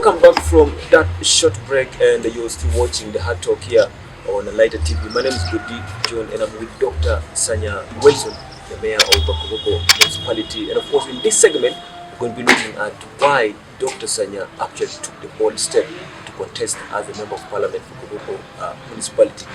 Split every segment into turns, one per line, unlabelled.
Welcome back from that short break, and you're still watching the Hard Talk here on Lighter TV. My name is Diri John, and I'm with Dr. Sanya Wilson, the mayor of Koboko Municipality. And of course, in this segment, we're going to be looking at why Dr. Sanya actually took the bold step to contest as a member of parliament for Koboko Municipality.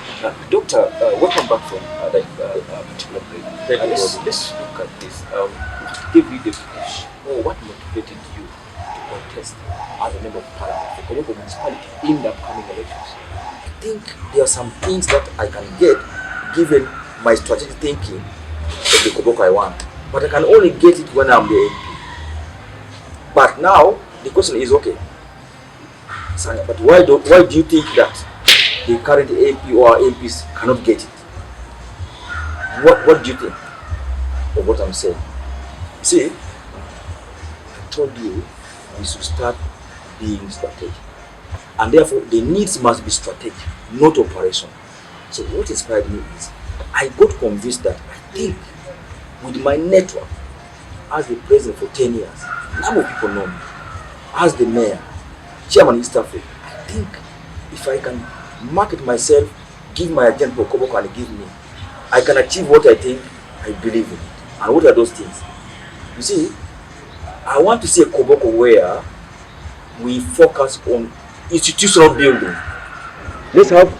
Doctor, welcome back from that particular break. Let's look at this. What gave you the push, or what motivated you to contest as a member of parliament for Koboko Municipality in the upcoming elections?
I think there are some things that I can get given my strategic thinking of the Koboko I want, but I can only get it when I'm the MP. But now the question is, okay, Sanya, but why do you think that the current MP or MPs cannot get it? What do you think of what I'm saying? See, I told you we should start being strategic, and therefore the needs must be strategic, not operational. So what inspired me is I got convinced that I think with my network as the president for 10 years, a number of people know me as the mayor, chairman East Africa. I think if I can market myself, give my agenda for Koboko and give me, I can achieve what I think I believe in. And what are those things? You see, I want to see a Koboko where we focus on institutional building. Let's have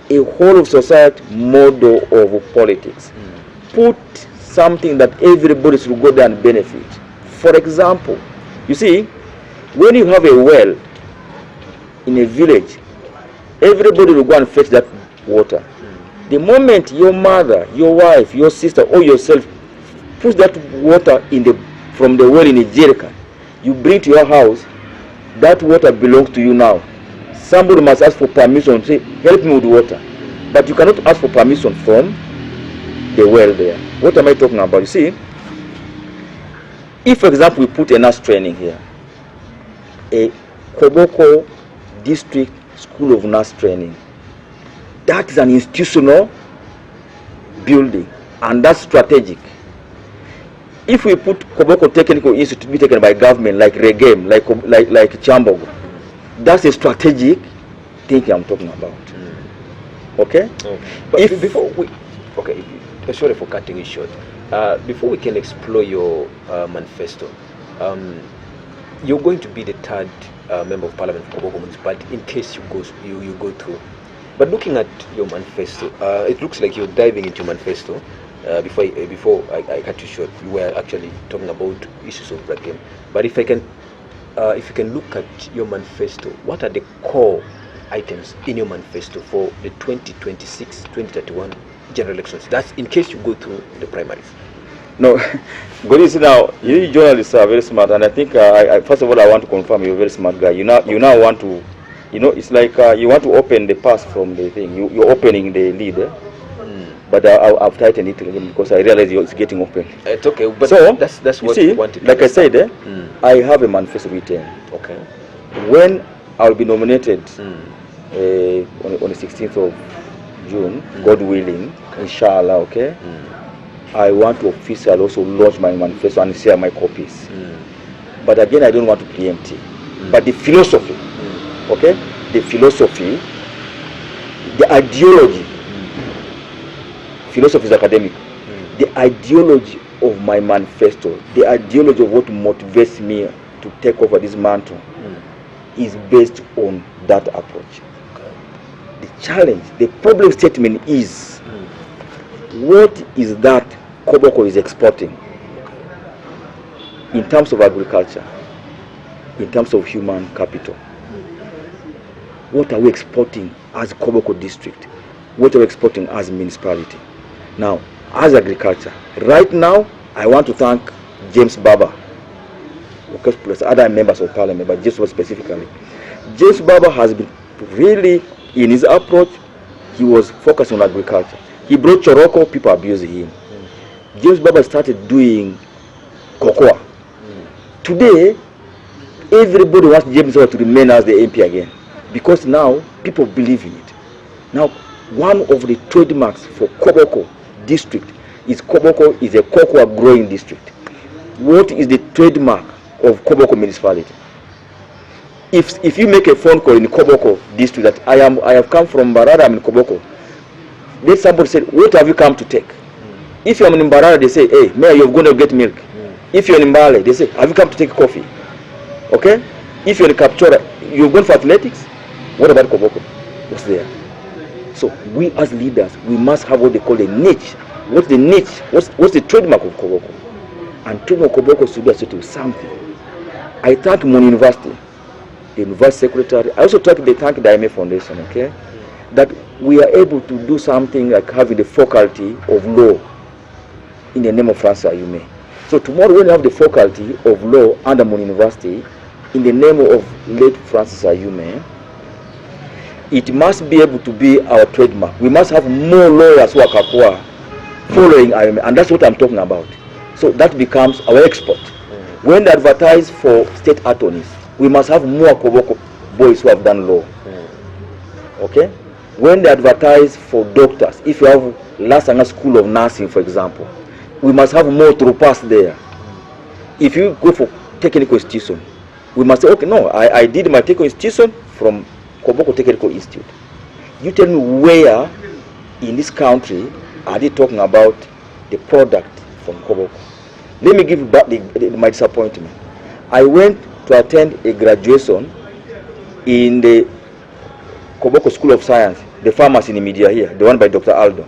a whole of society model of politics. Put something that everybody should go there and benefit. For example, you see, when you have a well in a village, everybody will go and fetch that water. The moment your mother, your wife, your sister, or yourself push that water from the well in a jerrycan, you bring to your house, that water belongs to you now. Somebody must ask for permission, say, help me with water. But you cannot ask for permission from the well there. What am I talking about? You see, if, for example, we put a nurse training here, a Koboko District School of Nurse Training, that is an institutional building, and that's strategic. If we put Koboko Technical Institute to be taken by government, like Regame, like Chambogo, that's a strategic thinking I'm talking about. Okay?
But before we, sorry for cutting it short. Before we can explore your manifesto, you're going to be the third member of parliament for Koboko Municipality in case you go through. But looking at your manifesto, it looks like you're diving into your manifesto. Before I cut you short, you were actually talking about issues of that game. But if you can look at your manifesto, what are the core items in your manifesto for the 2026-2031 general elections? That's in case you go through the primaries.
No, but you see now, you journalists are very smart, and I think first of all I want to confirm you're a very smart guy. You now want to, it's like you want to open the pass from the thing. You're opening the lead. But I've tightened it again because I realize it's getting open.
It's okay, but
so
that's what
you
you wanted.
Like I said, I have a manifesto written.
Okay.
When I'll be nominated on the 16th of June, God willing, inshallah, okay, I want to officially also launch my manifesto and share my copies. But again, I don't want to preempt it. But the philosophy, okay, the philosophy, the ideology, philosophy is academic. The ideology of my manifesto, the ideology of what motivates me to take over this mantle is based on that approach. The challenge, the problem statement is what is that Koboko is exporting in terms of agriculture, in terms of human capital. What are we exporting as Koboko district? What are we exporting as municipality? Now, as agriculture, right now, I want to thank James Baba, okay, plus other members of parliament, but just specifically. James Baba has been really, in his approach, he was focused on agriculture. He brought Choroko, people abused him. James Baba started doing cocoa. Today, everybody wants James Baba to remain as the MP again, because now people believe in it. Now, one of the trademarks for Koboko district is Koboko is a cocoa growing district. What is the trademark of Koboko municipality?
if you make a phone call in Koboko district that I have come from Mbarara, I'm in Koboko, then somebody said, what have you come to take? If you're in Mbarara, they say, hey, Mayor, you're going to get milk. If you're in Mbale, they say, have you come to take coffee? Okay? If you're in Kapchora, you're going for athletics. What about Koboko? What's there? So we as leaders, we must have what they call a niche. What's the niche? What's the trademark of Koboko? And trademark of Koboko should be associated with something. I thank Muni University, the university secretary. I also thank the IMA Foundation, okay? That we are able to do something like having the faculty of law in the name of Francis Ayume. So tomorrow when we have the faculty of law under Muni University in the name of late Francis Ayume, it must be able to be our trademark. We must have more lawyers who are Kakwa following Ayume, and that's what I'm talking about. So that becomes our export. When they advertise for state attorneys, we must have more Koboko boys who have done law. Okay? When they advertise for doctors, if you have Lasanga School of Nursing, for example, we must have more troopers there. If you go for technical institution, we must say, okay, no, I did my technical institution from Koboko Technical Institute. You tell me where in this country are they talking about the product from Koboko? Let me give you back my disappointment. I went to attend a graduation in the Koboko School of Science, the pharmacy in the media here, the one by Dr. Aldo.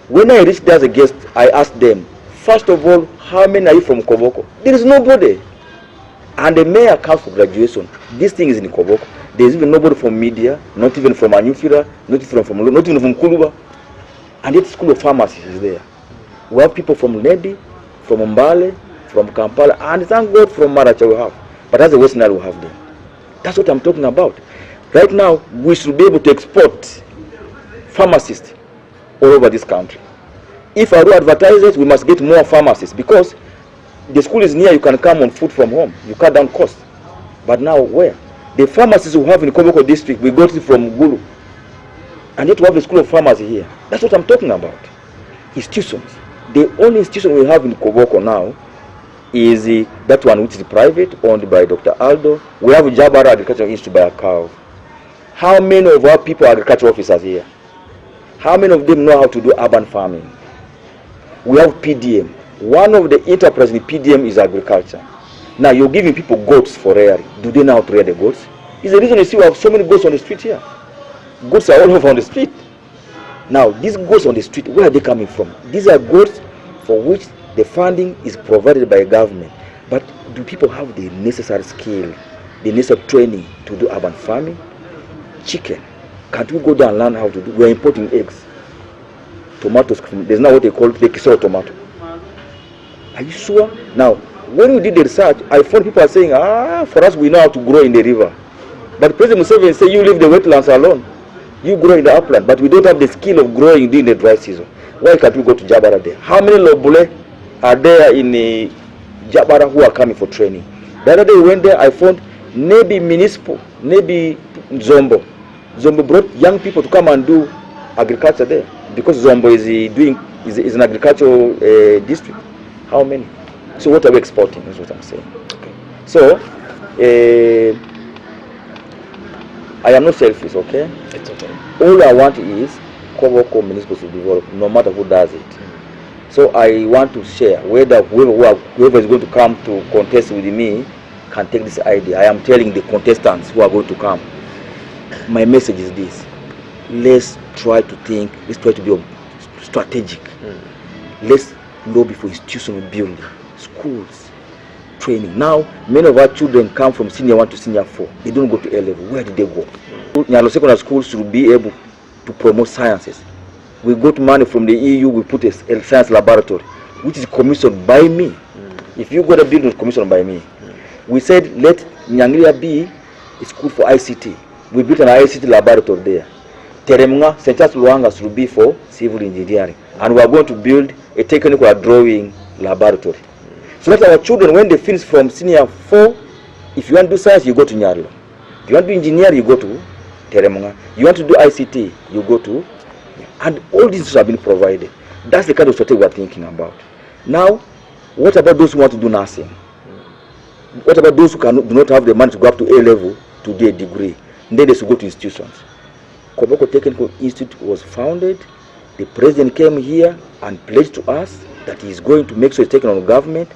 When I reached there as a guest, I asked them, first of all, how many are you from Koboko? There is nobody. And the mayor comes for graduation. This thing is in Koboko. There is even nobody from media, not even from Anyufira, not even from Kuluba. And yet the School of Pharmacy is there. We have people from Nedi, from Mbale, from Kampala, and thank God from Maracha we have. But that's the West Nile we have there. That's what I'm talking about. Right now, we should be able to export pharmacists all over this country. If I do advertisements, we must get more pharmacists because the school is near, you can come on foot from home. You cut down costs. But now where? The pharmacists we have in Koboko district, we got it from Gulu. And yet we have a school of pharmacy here. That's what I'm talking about. Institutions. The only institution we have in Koboko now is that one which is private, owned by Dr. Aldo. We have Jabara Agricultural Institute by a cow. How many of our people are agricultural officers here? How many of them know how to do urban farming? We have PDM. One of the enterprises in PDM is agriculture. Now you're giving people goats for rearing. Do they know how to rear the goats? It's the reason you see we have so many goats on the street here. Goats are all over on the street. Now these goats on the street, where are they coming from? These are goats for which the funding is provided by government. But do people have the necessary skill, the necessary training to do urban farming? Chicken. Can't we go down and learn how to do? We're importing eggs. Tomatoes, there's now what they call the Kisoro tomato. Are you sure? Now, when we did the research, I found people are saying, for us we know how to grow in the river. But President Museveni said, you leave the wetlands alone. You grow in the upland, but we don't have the skill of growing during the dry season. Why can't we go to Jabara there? How many Lobule are there in Jabara who are coming for training? The other day we went there, I found maybe Municipal, maybe Zombo. Zombo brought young people to come and do agriculture there because Zombo is an agricultural district. How many? So what are we exporting is what I'm saying. Okay. So I am not selfish, okay?
It's okay.
All I want is Koboko municipal to develop, no matter who does it. So I want to share whether whoever is going to come to contest with me can take this idea. I am telling the contestants who are going to come. My message is this: let's try to think. Let's try to be strategic. Let's lobby for institutional building, schools, training. Now, many of our children come from senior 1 to senior 4. They don't go to A level. Where did they go? Nyalo secondary schools should be able to promote sciences. We got money from the EU. We put a science laboratory, which is commissioned by me. If you got a building commissioned by me, we said let Nyangilia be a school for ICT. We built an ICT laboratory there. Teremnga, St. Charles Luanga should be for civil engineering. And we are going to build a technical drawing laboratory. So that our children, when they finish from senior 4, if you want to do science, you go to Nyarlo. If you want to do engineering, you go to Teremnga. You want to do ICT, you go to... And all these have been provided. That's the kind of strategy we are thinking about. Now, what about those who want to do nursing? What about those who do not have the money to go up to A level to do a degree. Then they should go to institutions. Koboko Technical Institute was founded. The president came here and pledged to us that he is going to make sure it's taken on government.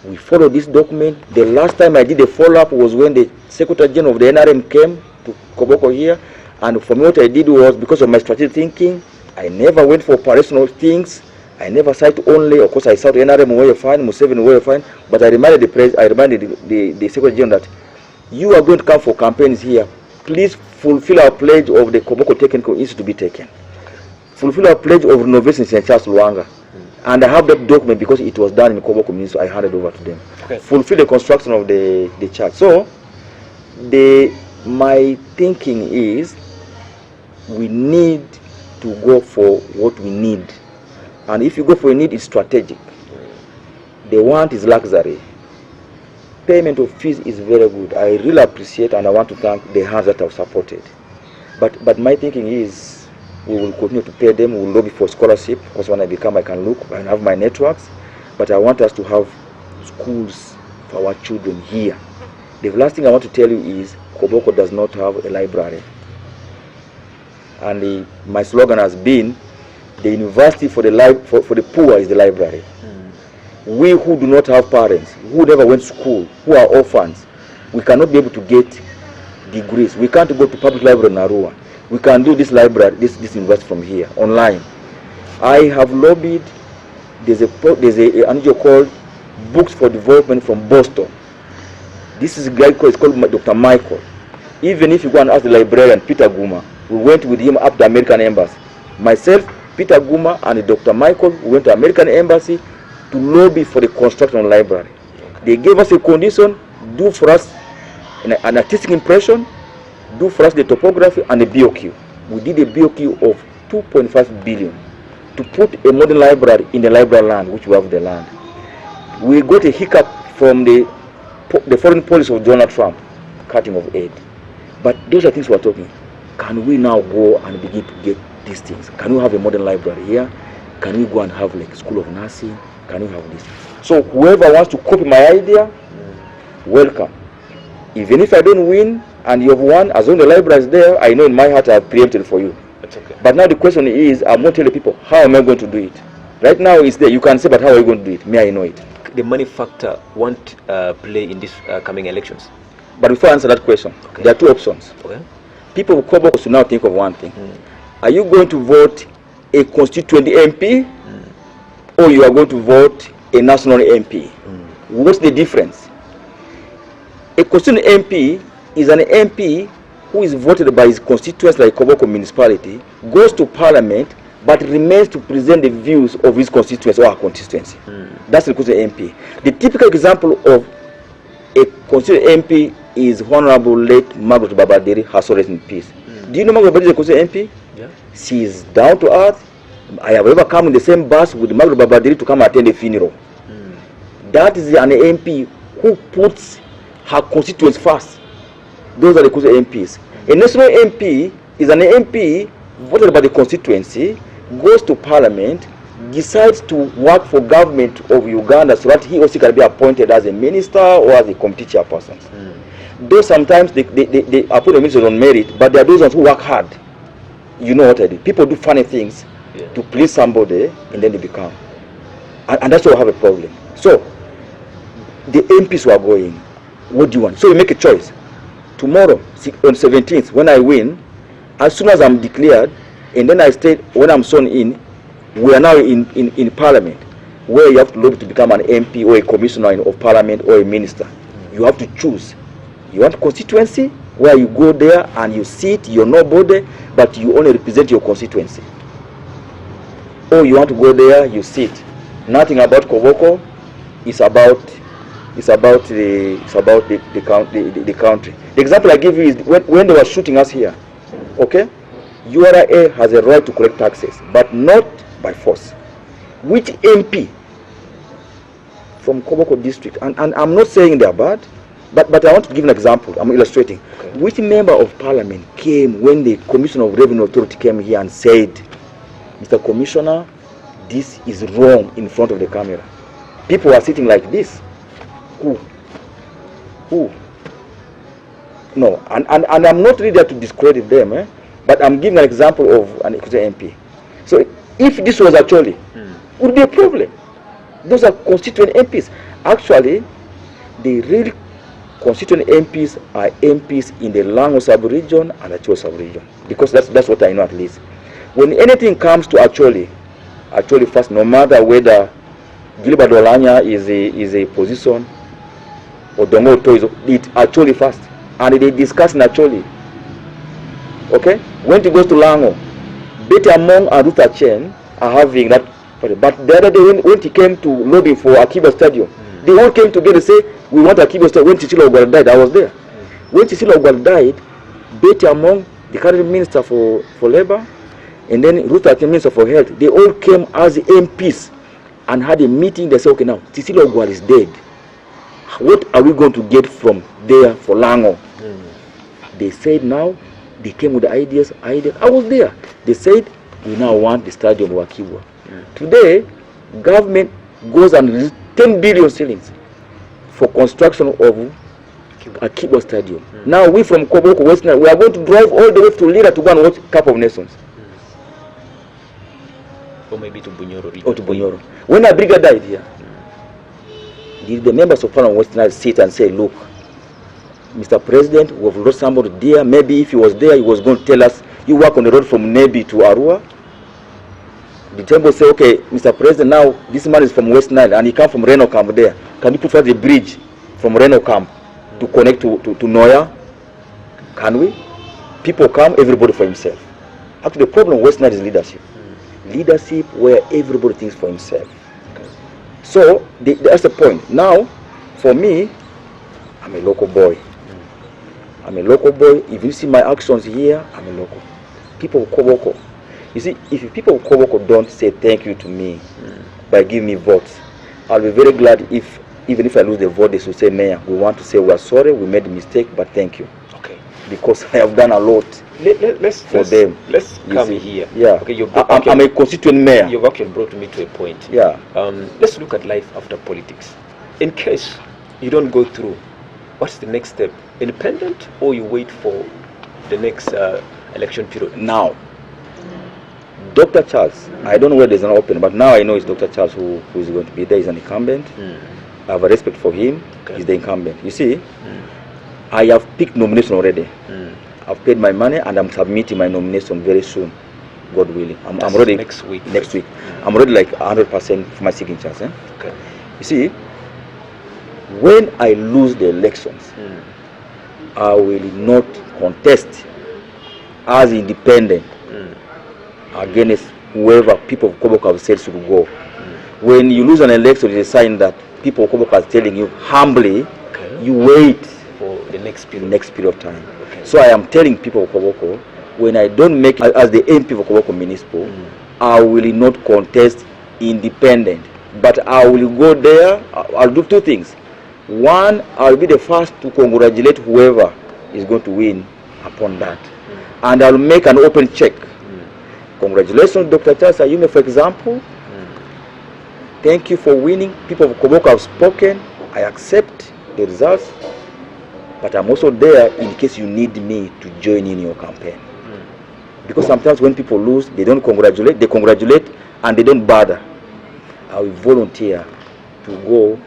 We followed this document. The last time I did a follow-up was when the Secretary General of the NRM came to Koboko here. And for me, what I did was, because of my strategic thinking, I never went for operational things. I never cite only, of course, I cite NRM where you find, Museveni where you find, but I reminded the Secretary General that you are going to come for campaigns here. Please fulfill our pledge of the Koboko Technical Institute to be taken. Fulfill our pledge of renovation in St. Charles Luanga. And I have that document because it was done in Koboko Municipality, so I handed over to them.
Okay.
Fulfill the construction of the church. So, my thinking is we need to go for what we need. And if you go for a need, it's strategic. The want is luxury. Payment of fees is very good. I really appreciate and I want to thank the hands that have supported. But my thinking is, we will continue to pay them. We will lobby for scholarship, because when I become, I can look and have my networks. But I want us to have schools for our children here. The last thing I want to tell you is Koboko does not have a library. And my slogan has been, the university for the poor is the library. We who do not have parents, who never went to school, who are orphans, we cannot be able to get degrees. We can't go to public library in Arua. We can do this library, this university from here, online. I have lobbied. There's a NGO called Books for Development from Boston. This is a guy called Dr. Michael. Even if you go and ask the librarian, Peter Guma, we went with him up to the American Embassy. Myself, Peter Guma, and Dr. Michael, we went to the American Embassy to lobby for the construction of the library. They gave us a condition: do for us an artistic impression, do for us the topography and the BOQ. We did a BOQ of 2.5 billion to put a modern library in the library land, which we have the land. We got a hiccup from the foreign policy of Donald Trump, cutting of aid. But those are things we're talking. Can we now go and begin to get these things? Can we have a modern library here? Can we go and have like school of nursing? Can we have this? So whoever wants to copy my idea, welcome. Even if I don't win and you have won, as long as the library is there, I know in my heart I have preempted for you.
That's okay.
But now the question is, I'm not telling people, how am I going to do it? Right now it's there. You can say, but how are you going to do it? Me, I know it.
The money factor won't play in these coming elections.
But before I answer that question,
okay,
there are two options.
Okay.
People of Koboko should now think of one thing. Are you going to vote a constituent MP or you are going to vote a national MP? What's the difference? A constituent MP is an MP who is voted by his constituents, like Koboko Municipality, goes to Parliament, but remains to present the views of his constituents or her constituency. That's the constituent MP. The typical example of a constituent MP is Honorable late Margaret Babadiri, her soul rest in peace. Do you know Margaret Babadiri is a constituent MP?
Yeah.
She is down to earth. I have ever come in the same bus with Margaret Babadiri to come attend a funeral. That is an MP who puts her constituents first. Those are the constituent MPs. A national MP is an MP voted by the constituency, goes to Parliament, decides to work for government of Uganda so that he or she can be appointed as a minister or as a committee chairperson. Though sometimes they appoint the ministers on merit, but there are those ones who work hard. You know what I do. People do funny things to please somebody, and then they become. And that's why I have a problem. So, the MPs who are going, what do you want? So you make a choice. Tomorrow, on 17th, when I win, as soon as I'm declared, and then I state when I'm sworn in, we are now in Parliament, where you have to lobby to become an MP or a commissioner of Parliament or a minister. You have to choose. You want constituency, where you go there and you sit, you're nobody, but you only represent your constituency. Or you want to go there, you sit. Nothing about Koboko. It's about the country. The example I give you is when they were shooting us here. Okay, URA has a right to collect taxes, but not by force. Which MP from Koboko district, and I'm not saying they are bad, but I want to give an example. I'm illustrating. Okay. Which member of Parliament came when the Commissioner of Revenue Authority came here and said, Mr. Commissioner, this is wrong in front of the camera? People are sitting like this. Who? No, and I'm not really there to discredit them, but I'm giving an example of an Equatorial MP. So if this was actually, would be a problem. Those are constituent MPs. Actually, the real constituent MPs are MPs in the Lango sub-region and Acholi sub-region, because that's what I know at least. When anything comes to Acholi first, no matter whether Gilbert Olanya is a position or Dongo Oto is it Acholi first, and they discuss in Acholi. Okay, when it goes to Lango, Betty Among and Ruth Achen are having that. But the other day when he came to lobby for Akiba Stadium, they all came together and say we want Akiba Stadium. When Chinchilla Ogwal died, I was there. When Chinchilla Ogwal died, Betty Among, the current minister for labor, and then Ruth Achen, minister for health, they all came as MPs and had a meeting. They said, okay, now Chinchilla Ogwal is dead. What are we going to get from there for Lango? They said now, they came with the ideas. I was there. They said we now want the stadium of Akiba. Today, government goes and releases 10 billion shillings for construction of Akiba Stadium. Now we from Koboko, West Nile, we are going to drive all the way to Lira to go and watch Cup of Nations.
Or maybe to Bunyoro.
Or to Bunyoro. When Abriga died here, did the members of Parliament West Nile sit and say, look, Mr. President, we have lost somebody there. Maybe if he was there, he was going to tell us, you work on the road from Nebi to Arua. The temple say, okay, Mr. President, now this man is from West Nile and he comes from Reno Camp there. Can you put us a bridge from Reno Camp to connect to Noya? Can we? People come, everybody for himself. Actually, the problem with West Nile is leadership. Leadership where everybody thinks for himself. So, that's the point. Now, for me, I'm a local boy. I'm a local boy. If you see my actions here, I'm a local. People of Koboko. You see, if people of Koboko don't say thank you to me by giving me votes, I'll be very glad if, even if I lose the vote, they should say, Mayor, we want to say we are sorry, we made a mistake, but thank you. Okay. Because I have done a lot for them.
Let's come here.
Yeah.
Okay,
I'm a constituent mayor.
You've actually brought me to a point.
Yeah.
Let's look at life after politics. In case you don't go through, what's the next step? Independent, or you wait for the next election period?
Now, Dr. Charles, I don't know where there's an open, but now I know it's Dr. Charles who is going to be there. He's an incumbent. I have a respect for him. Okay. He's the incumbent. You see, I have picked nomination already. I've paid my money and I'm submitting my nomination very soon, God willing. I'm ready.
Next week.
Next week. I'm ready like 100% for my signatures.
Okay.
You see, when I lose the elections, I will not contest as independent against whoever people of Koboko have said should go. When you lose an election, it's a sign that people of Koboko are telling you humbly, you wait
for the next period
of time. Okay. So I am telling people of Koboko, when I don't make it as the MP of Koboko Municipal, I will not contest independent, but I will go there. I'll do two things. One, I'll be the first to congratulate whoever is going to win upon that, and I'll make an open check. Congratulations, Dr. Charles Ayume, for example. Thank you for winning. People of Koboko have spoken. I accept the results, but I'm also there in case you need me to join in your campaign. Because sometimes when people lose, they don't congratulate, they congratulate and they don't bother. I will volunteer to go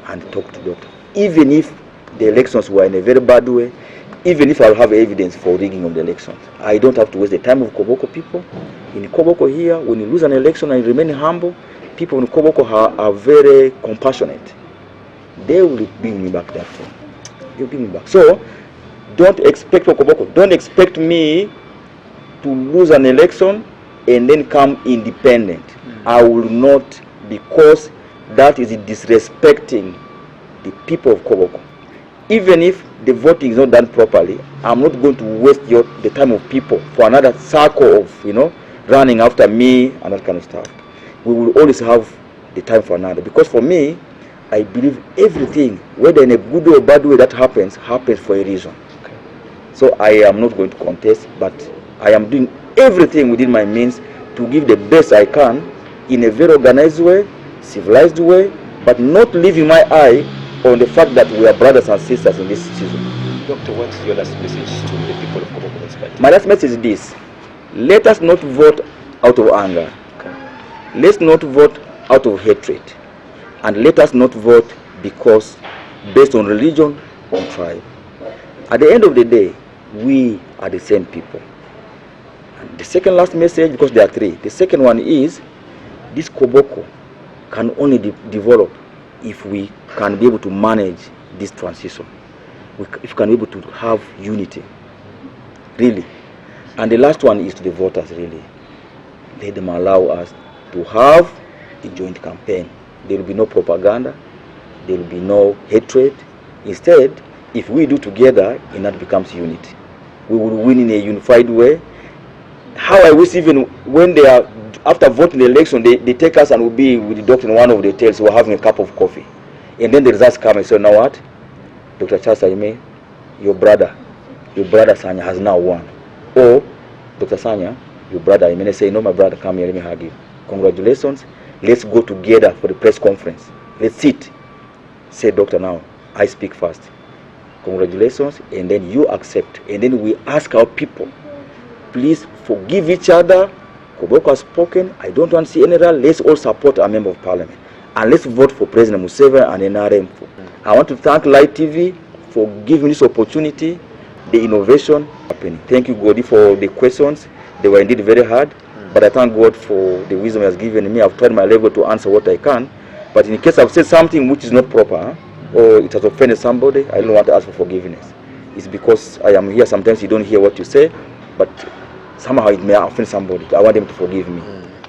and talk to doctor. Even if the elections were in a very bad way, even if I'll have evidence for rigging of the elections, I don't have to waste the time of Koboko people. In Koboko here, when you lose an election and you remain humble, people in Koboko are very compassionate. They will bring me back that thing. They'll bring me back. So, don't expect for Koboko. Don't expect me to lose an election and then come independent. I will not, because that is disrespecting the people of Koboko. Even if the voting is not done properly, I'm not going to waste the time of people for another circle of, running after me and that kind of stuff. We will always have the time for another. Because for me, I believe everything, whether in a good or bad way that happens for a reason. Okay. So I am not going to contest, but I am doing everything within my means to give the best I can in a very organized way, civilized way, but not leaving my eye on the fact that we are brothers and sisters in this season.
Doctor, what's your last message to the people of Koboko Municipality?
My last message is this. Let us not vote out of anger.
Okay.
Let's not vote out of hatred. And let us not vote because based on religion or tribe. At the end of the day, we are the same people. And the second last message, because there are three. The second one is, this Koboko can only develop if we can be able to manage this transition. If we can be able to have unity, really. And the last one is to the voters, really. Let them allow us to have a joint campaign. There will be no propaganda. There will be no hatred. Instead, if we do together, and that becomes unity. We will win in a unified way. How I wish even when they are, after voting the election, they take us and we'll be with the doctor in one of the hotels, we're having a cup of coffee. And then the results come and say, you know what? Dr. Charles Aime, your brother Sanya has now won. Or, Dr. Sanya, your brother Aime, say, no, my brother, come here, let me hug you. Congratulations. Let's go together for the press conference. Let's sit. Say, doctor, now, I speak first. Congratulations. And then you accept. And then we ask our people, please forgive each other. Koboko has spoken. I don't want to see any rally. Let's all support our member of parliament. And let's vote for President Museveni and NRM. I want to thank Light TV for giving this opportunity, the innovation happening. Thank you, Godi, for the questions. They were indeed very hard. But I thank God for the wisdom He has given me. I've tried my level to answer what I can. But in case I've said something which is not proper, or it has offended somebody, I don't want to ask for forgiveness. It's because I am here. Sometimes you don't hear what you say, but somehow it may offend somebody. I want them to forgive me.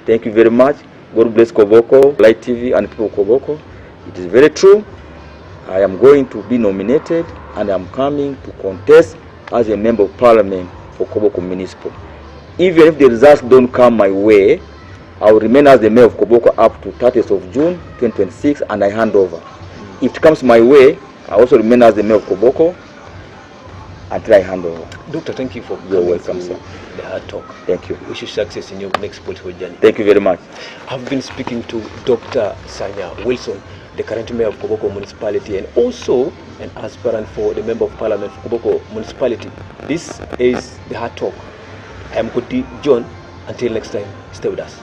Thank you very much. God bless Koboko, Light TV, and people of Koboko. It is very true. I am going to be nominated, and I'm coming to contest as a member of parliament for Koboko Municipal. Even if the results don't come my way, I will remain as the mayor of Koboko up to 30th of June 2026, and I hand over. If it comes my way, I also remain as the mayor of Koboko until I hand over.
Doctor, thank you for
You're
coming
welcome,
to
sir.
the Hard Talk.
Thank you.
Wish you success in your next political journey.
Thank you very much.
I've been speaking to Dr. Sanya Wilson, the current mayor of Koboko Municipality, and also an aspirant for the member of parliament for Koboko Municipality. This is the Hard Talk. I am Koti John. Until next time, stay with us.